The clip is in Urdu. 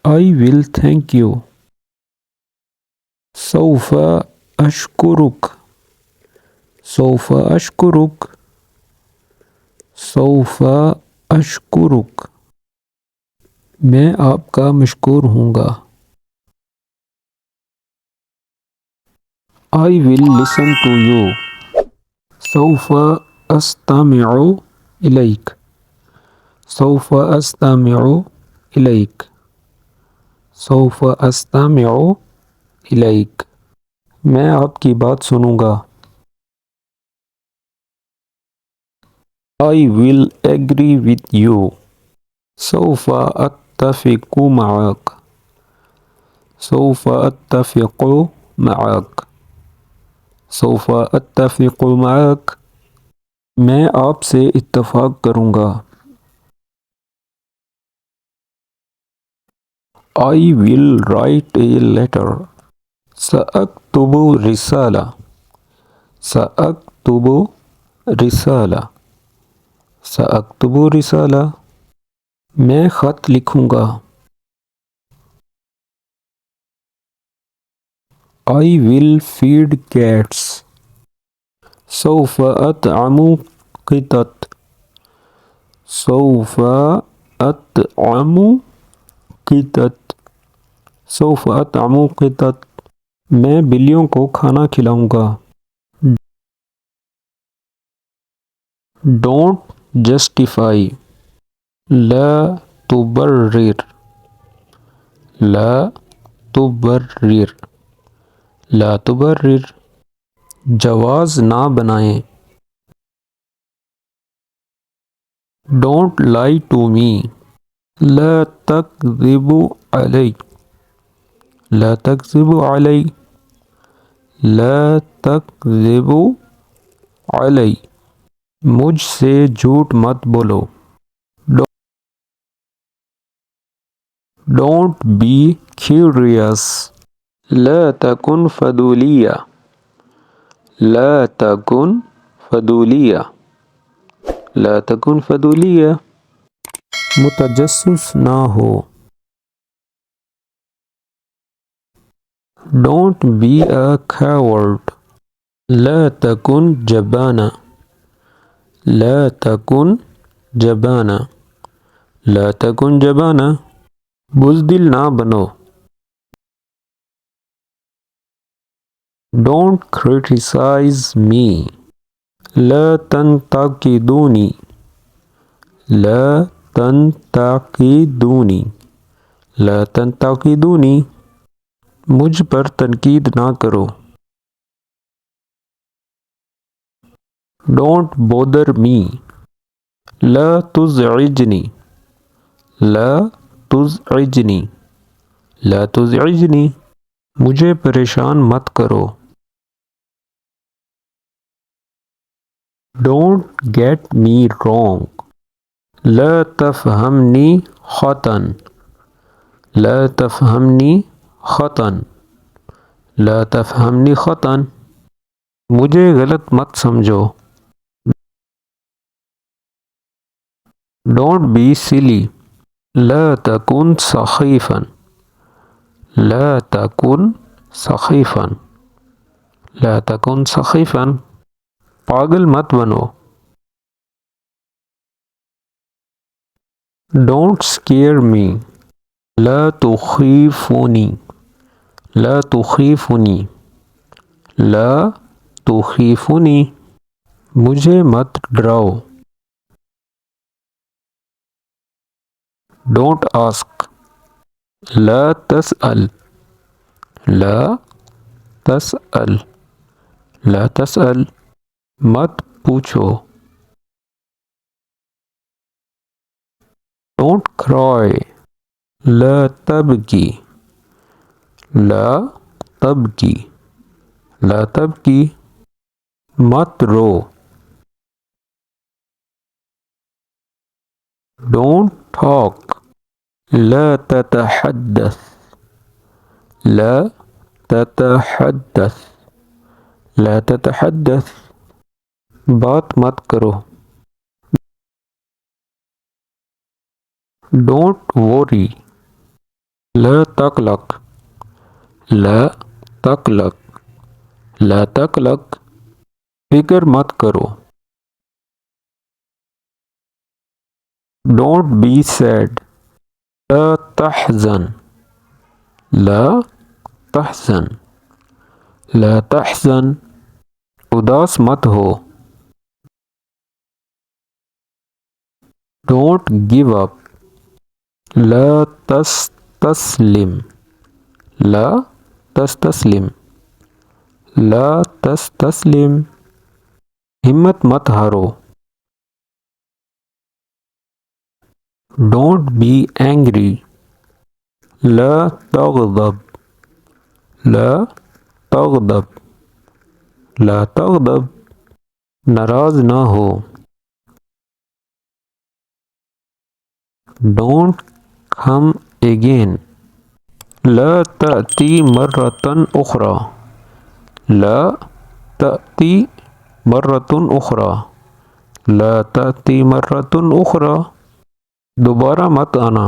I will thank you. سوف أشكرك. سوف أشكرك. سوف أشكرك. میں آپ کا مشکور ہوں گا. I will listen to you. سوف أستمع إليك. سوف أستمع إليك. سوف أستمع إليك. میں آپ کی بات سنوں گا. I will agree with you. سوف أتفق معك. سوف أتفق معك. سوف أتفق معك. میں آپ سے اتفاق کروں گا. I will write a letter. سأكتب رسالة. سأكتب رسالة. سأكتب رسالة. میں خط لکھوں گا. I will feed cats. سوف أطعم قطط. سوف أطعم قطط. سوف أطعم قطط. میں بلیوں کو کھانا کھلاؤں گا. Don't justify. لا تبرر. لا تبرر. لا تبرر. جواز نہ بنائیں. Don't lie to me. لا تكذب علي. لا تكذب علي. لا تكذب علي. مجھ سے جھوٹ مت بولو. Don't be curious. لا تكن فضولية. لا تكن فضولية. لا تكن فضولية. متجسس نہ ہو. Don't be a coward. لا تكن جبانا. لا تكن جبانا. لا تكن جبانا. بزدل نہ بنو. Don't criticize me. لا تنتقدوني. لا تنتقدوني. لا تنتقدوني. مجھ پر تنقید نہ کرو. Don't bother me. لا تزعجني. لا تزعجني. لا تزعجني. مجھے پریشان مت کرو. Don't get me wrong. لا تفهمني خطأ. لا تفهمني خطأ. لا تفهمني خطأ. مجھے غلط مت سمجھو. Don't be silly. لا تكن سخيفا. لا تكن سخيفا. لا تكن سخيفا. پاگل مت بنو. Don't scare me. لا تخيفني. لا تخيفني. لا تخيفني. مجھے مت ڈراؤ. Don't ask. لا تسأل. لا تسأل. لا تسأل. مت پوچھو. Don't cry. لا تبكي. لا تبكي. لا تبكي. مت رو. Don't talk. لا تتحدث. لا تتحدث. لا تتحدث. بات مت کرو. Don't worry. لا تقلق، لا تقلق، لا تقلق، فکر مت کرو. Don't be sad. لا تحزن، لا تحزن، لا تحزن، اداس مت ہو. Don't give up. لا تستسلم، لا تستسلم، لا تستسلم، ہمت مت ہارو. Don't be angry. لا تغضب، لا تغضب، لا تغضب، ناراض نہ ہو. Don't come again. لا تأتي مرة أخرى، لا تأتي مرة أخرى، لا تأتي مرة أخرى، دوبارہ مت آنا.